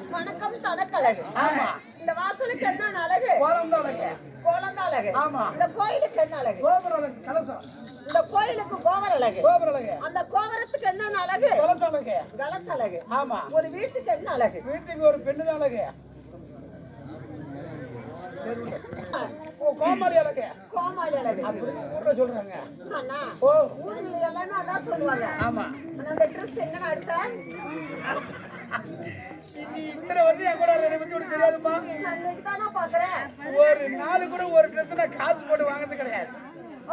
வணக்கம் தனக்கழகு. ஆமா. இந்த வாசலுக்கு என்ன அழகு? கோலந்தழகு. கோலந்தழகு. ஆமா. இந்த கோயிலுக்கு என்ன அழகு? கோபுரழகு. கலசம். இந்த கோயிலுக்கு கோபுரழகு. கோபுரழகு. அந்த கோபுரத்துக்கு என்ன அழகு? கலசழகு. கலசழகு. ஆமா. ஒரு வீட்டுக்கு என்ன அழகு? வீட்டுக்கு ஒரு பெண்ணு தான் அழகு. கோமாளி அழகு. கோமாளி அழகு. அப்படி ஊர்ல சொல்றாங்க. அண்ணா. ஓ ஊர்ல எல்லாமே அதான் சொல்லுவாங்க. ஆமா. அந்த ட்ரெஸ் எங்கன எடுத்த? இத்தனை வந்து என் கூட தெரியாதுமா. ஒரு நாலு கூட ஒரு ட்ரெஸ் நான் காசு போட்டு வாங்குறது கிடையாது.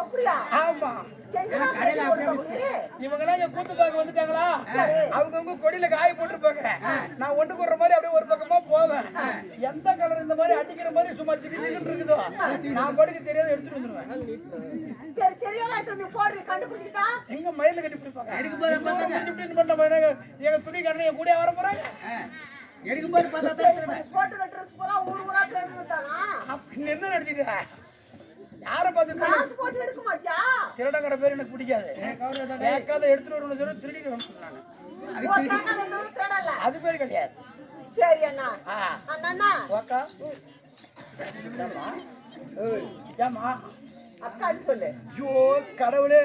அப்படியா? ஆமா. இவங்க கூத்து பார்க்க வந்துட்டாங்களா? அவங்க கொடியில காய போட்டுருப்பாங்க. நான் ஒண்ணு போடுற மாதிரி அப்படியே ஒரு பக்கமா போவேன். எந்த கலர் இந்த மாதிரி அடிக்கிற மாதிரி சும்மா திடீர்னு இருக்குதோ நான் படிக்க தெரியாத எடுத்துட்டு வந்துருவேன். எங்க மயில கட்டி பிடிப்பாங்க. எங்க துணி கடனை என் கூட வர போறாங்க. எடுக்கும்போது என்ன நடிச்சிட்டு யார பார்த்து போட்டு எடுக்க மாட்டியா? திருடங்கிற பேர் எனக்கு பிடிக்காது. எடுத்துட்டு வரணும்னு சொல்லி திருடிட்டு சொன்னாங்க. அது பேர் கிடையாது. சரி அண்ணா. அண்ணா அக்கா சொல்லு. ஐயோ கடவுளே.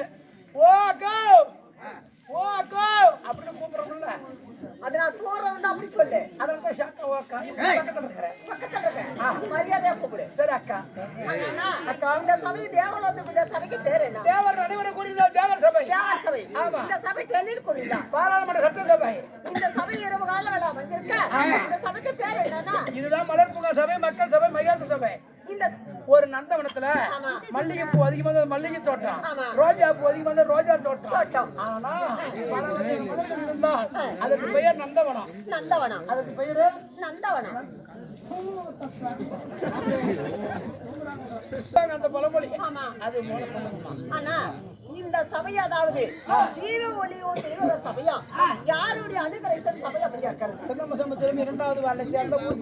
ஓ அக்கா ஓ அக்கா அப்படின்னு கூப்பிடுறோம்ல. அது நான் தூரம் அப்படி சொல்லு. அதான் ஷாக்கா ஓ அக்கா பக்கத்துல இருக்கேன். மரியாதையா கூப்பிடு. சரி அக்கா. அக்கா இந்த சபை தேவலோகம். இந்த சபைக்கு பேர் என்ன? தேவர் அனைவரும் கூடியதா தேவர் சபை. தேவர் சபை. ஆமா. இந்த சபை டெல்லியில் கூடியதா பாராளுமன்ற சட்ட சபை. இந்த சபை இரவு கால வேலை வந்திருக்க. இந்த சபைக்கு பேர் என்னன்னா? இதுதான் மலர்பூங்கா சபை, மக்கள் சபை, மரியாதை சபை. இந்த ஒரு நந்தவனத்துல மல்லிகைப்பூ அதிகமாக மல்லிகை தோட்டம், ரோஜா பூ அதிகமாக ரோஜா தோட்டம். ஆனா அதுக்கு பெயர் நந்தவனம். நந்தவனம் அதுக்கு பெயரு நந்தவனம். அந்த பழமொழி அது ஆனா இந்த சபை அதாவது தீர ஒளியும் தெய்வ சபையா யாருடைய அனுகரித்தல் சபை அப்படியா இருக்கிறது? இரண்டாவது வாழை சேர்ந்த ஊர்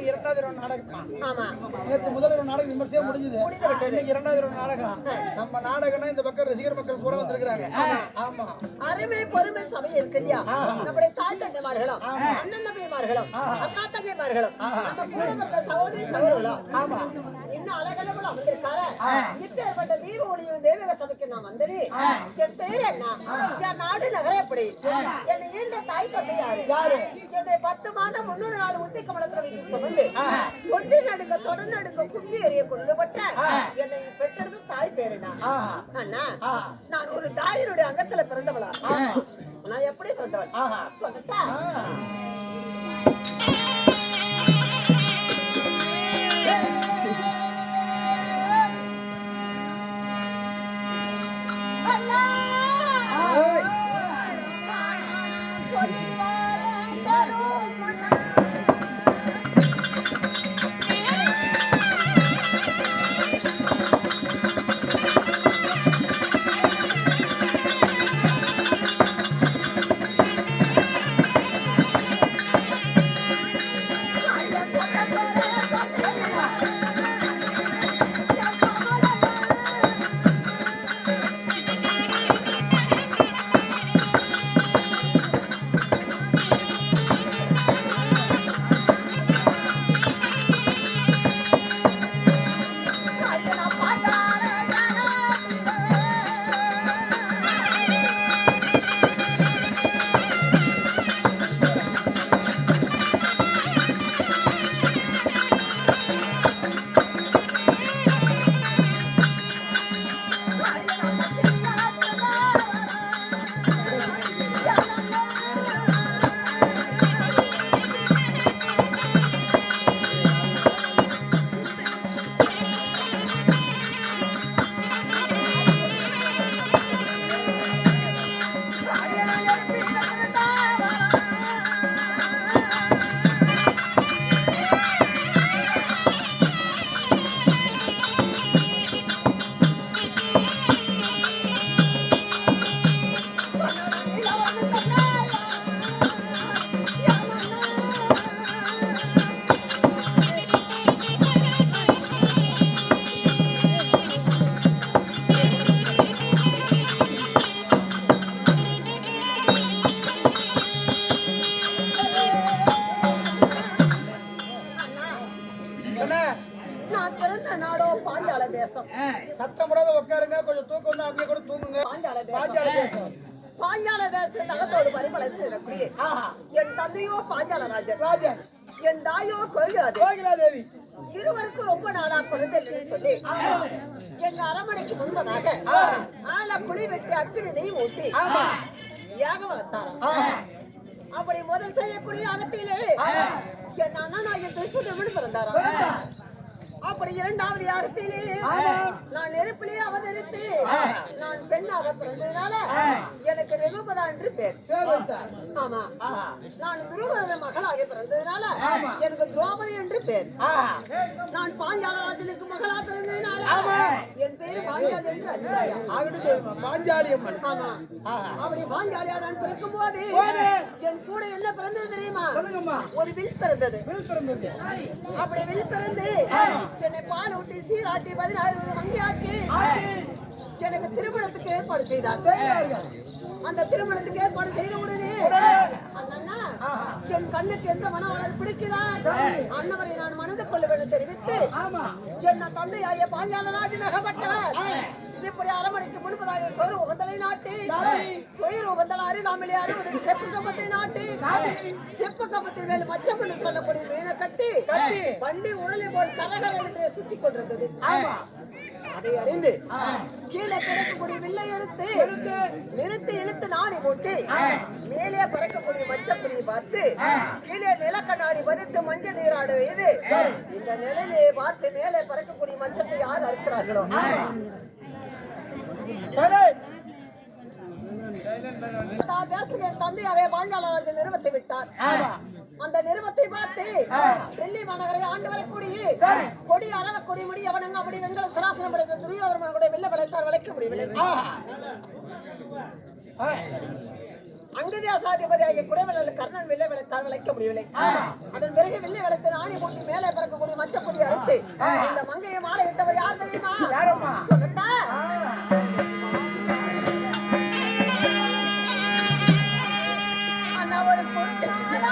இரண்டாவது நாடகம். ஆமா முதல் நாடகம் விமர்சையா முடிஞ்சது. இரண்டாவது நாடகம் நம்ம நாடகம்னா இந்த பக்கம் ரசிகர் மக்கள் பூரா வந்திருக்கிறாங்க. ஆமா அருமை பொறுமை சபை இருக்கு இல்லையா? நம்முடைய தாய் தந்தைமார்களும் அண்ணன் தம்பிமார்களும் அக்கா தங்கைமார்களும் நம்ம கூட வந்த சகோதரி சகோதரர்களும் ஆமா இன்னும் அழகழகுல வந்திருக்காரு. இப்பேற்பட்ட தீப ஒளியும் தெய்வீக சபைக்கு நான் வந்தது. என் பேர் என்ன? என் நாடு நகர எப்படி? என்னை ஈண்ட தாய் தந்தை யாரு? என்னை 10 மாதம் 300 நாள் உத்தி கமலத்துல வைத்து சுமந்து கொண்டு நடுங்க தொடர் நடுங்க கும்பி எறிய கொண்டுபட்ட என்னை பெற்றது தாய் பேர் என்ன? அண்ணா நான் ஒரு தாயினுடைய அங்கத்துல பிறந்தவளா? நான் எப்படி பிறந்தவள் சொல்லட்டா? சத்தம் போடாத உட்காருங்க, கொஞ்சம் தூக்கம் வந்து அப்படியே கூட தூங்குங்க. பாஞ்சால தேசம். பாஞ்சால தேசத்தில் அகத்தோடு பரிமளம் செய்யக்கூடிய என் தந்தையோ பாஞ்சால ராஜன், என் தாயோ கோகிலாதேவி இருவருக்கும் ரொம்ப நாளா குழந்தை இல்லைன்னு சொல்லி எங்க அரமனைக்கு முன்பதாக ஆள குழி வெட்டி அக்கினி நெய் ஊட்டி யாக வளர்த்தாராம். அப்படி முதல் செய்யக்கூடிய அகத்திலே என் அண்ணனாகிய திருச்சுதமிழ் பிறந்தாராம். அப்படி இரண்டாவது யாகத்திலே நான் நெருப்பிலே அவதரித்து நான் பெண்ணாக பிறந்ததுனால எனக்கு ரகுபதா என்று பேர். ஆமா, நான் துருவத மகளாக பிறந்ததுனால எனக்கு திரௌபதி என்று பேர். நான் பாஞ்சாலராஜனுக்கு மகளா பிறந்ததுனால என் பேரு பாஞ்சாலி என்று பாஞ்சாலி அம்மன். ஆமா, அப்படி பாஞ்சாலியா நான் பிறக்கும் போது என் கூட என்ன பிறந்தது தெரியுமா? ஒரு வில் பிறந்தது. அப்படி வில் பிறந்து என்னை பால் ஊட்டி சீராட்டி 16 மங்கியாக்கி எனக்கு திருமணத்துக்கு ஏற்பாடு செய்தார். அந்த திருமணத்துக்கு ஏற்பாடு செய்த உடனே அண்ணா என் கண்ணுக்கு எந்த மனவளர் பிடிக்குதா அன்னவரை நான் மனது கொள்ளுவேன் தெரிவித்து என்ன தந்தையாய பாஞ்சாலராஜன் அகப்பட்டவர் இப்படி அரமனைக்கு முன்பதாக சொரு உகந்தலை நாட்டி சொயிர் உகந்தல அருகாமலே 60 செப்பு கப்பத்தை நாட்டி செப்பு கப்பத்தின் மேல் மச்சம் என்று சொல்லக்கூடிய மீனை கட்டி வண்டி உருளை போல் கரகர என்று சுத்திக் கொண்டிருந்தது. அதை அறிந்து கீழே கிடக்கக்கூடிய வில்லை எடுத்து நிறுத்தி இழுத்து நாடி போட்டு மேலே பறக்கக்கூடிய மச்சப்புலியை பார்த்து கீழே நிலக்கண்ணாடி பதித்து மஞ்சள் நீராட வைது இந்த நிலையிலே பார்த்து மேலே பறக்கக்கூடிய மச்சத்தை யார் அறுக்கிறார்களோ தந்தையாவே பாஞ்சாலராஜன் நிறுவத்தை விட்டார். அந்த நிறுவத்தை பார்த்து டெல்லி மாநகரை ஆண்டு வரக்கூடிய கொடி அரவ கொடி முடி அவனங்க அப்படி வெங்கல சராசனம் படைத்த துரியோதரன் கூட வெள்ள விளைத்தார் வளைக்க முடியவில்லை. அங்கதியாசாதிபதி ஆகிய குடைவெல்ல கர்ணன் வெள்ளை விளைத்தார் வளைக்க முடியவில்லை. அதன் பிறகு வெள்ளை விளைத்து ஆணி போட்டு மேலே பறக்கக்கூடிய மச்சப்பொடி அறுத்து இந்த மங்கையை மாலை இட்டவர் யார் தெரியுமா? சொல்லட்டா? ஒரு பொருளாடா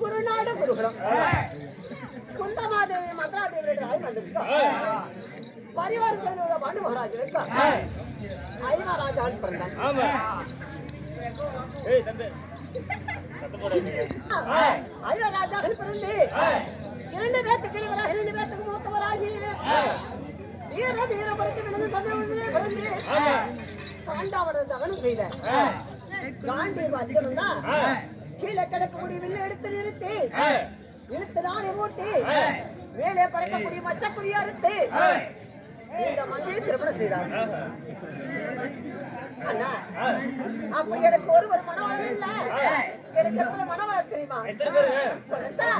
குருநாடு குருகுலம் குந்தமாதேவி மதுராதேவி பரிவார சேனோட பாண்டு மகாராஜனுக்கு ஐவராஜான் பிறந்தார். ஐவராஜாக்கள் பிறந்து 2 பேத்துக்கு இவராக 2 பேத்துக்கு மூத்தவராகி வீர வீரபுரத்து விழுந்து சந்திரவதிலே பிறந்து பாண்டாவோட தகனம் செய்த காண்டீர் அர்ஜுனன் தான் கீழே கிடக்கக்கூடிய வில்லை எடுத்து நிறுத்தி இழுத்து நானே மூட்டி மேலே பறக்கக்கூடிய மச்சக்குடியை அறுத்து இந்த மங்கையை திருமணம் செய்தார். அண்ணா அப்படி எனக்கு ஒரு மனவளம் இல்ல, எனக்கு எத்தனை மனவளம் தெரியுமா? சொல்லட்டா?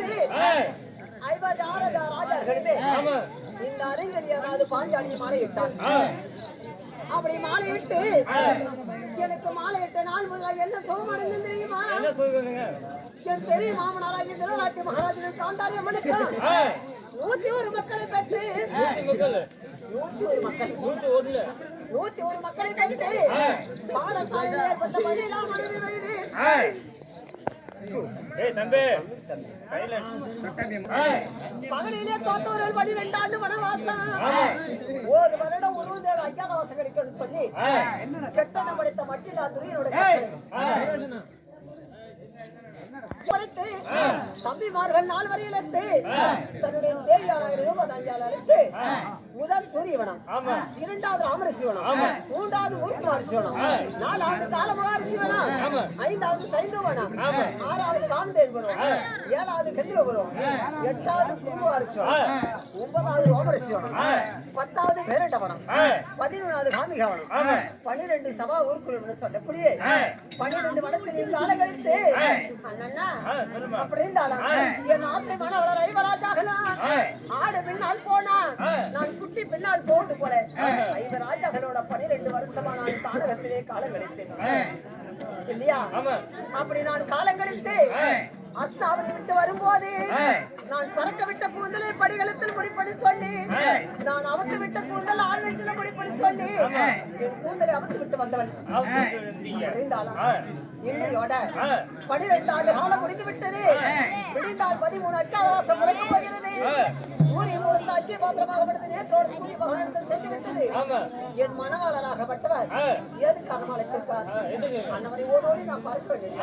போது 56 ராஜாக்களுமே இந்த அரங்கடியாவது பாஞ்சாலி மாலையிட்டான். அப்படி மாலையிட்டு எனக்கு மாலையிட்ட நாள் முதல் என்ன சோமானது தெரியுமா? என் பெரிய மாமனாராகிய திருநாட்டி மகாராஜனை காந்தாரி அம்மனுக்கு 101 மக்களை பெற்று 101 மக்களை பெற்று பாடசாலையில் ஏற்பட்ட பதிலாம் மனித வயது பகலிலே தோத்தவர்கள் 12 ஆண்டு வனவாசம், ஒரு வருடம் உருவதேவ அஞ்ஞானவாசம் கிடைக்கணும்னு சொல்லி கெட்டணம் படைத்த மட்டிலா துரியனோட தம்பிமார்கள் 4 வரையிலத்து தன்னுடைய தேவியாளர் ரூபதாஞ்சால் அழைத்து முதல் சூரியவனம், 2வது ராமரிசிவனம், 3வது ஊர்க்குமாரிசிவனம், 4வது காலமகாரிசிவனம், 5வது சைந்தவனம், 6வது காமதேவபுரம், 7வது கந்திரபுரம், 8வது பூர்வாரிசிவனம், 9வது ரோமரிசிவனம், 10வது பேரண்டவனம், 11வது காமிகவனம், 12 சபா ஊர்க்குழுன்னு சொல்லக்கூடிய 12 வனத்தில் கால கழித்து அண்ணா அப்படி இருந்தாலும் என் ஆசை மனவளர் ஐவராஜாகலாம் ஆடு பின்னால் போனா நான் குட்டி பின்னால் போட்டு போல ஐவராஜாகளோட 12 வருஷமா நான் தானகத்திலே காலம் கழித்தேன் இல்லையா? அப்படி நான் காலம் கழித்து அஸ்தாவனை விட்டு வரும்போது நான் பறக்க விட்ட கூந்தலை படிகளத்தில் முடிப்படி சொல்லி நான் அவத்து விட்ட கூந்தல் ஆழ்வெற்றில முடிப்படி சொல்லி என் கூந்தலை அவத்து விட்டு வந்தவள் அறிந்தாளா? இல்லையோட 12 ஆண்டு காலம் முடிந்து விட்டது. விடிந்தால் 13 அக்காவாசம் முறைக்க போகிறது. சூரிய முழுத்த அஞ்சு பாத்திரமாக படுத்து நேற்றோடு சூரிய பகவானிடத்தில் சென்று விட்டது. என் மனவாளராகப்பட்டவர் ஏதுக்காக அழைத்திருப்பார். அன்னவரை ஓடோடி நான் பார்க்க வேண்டியது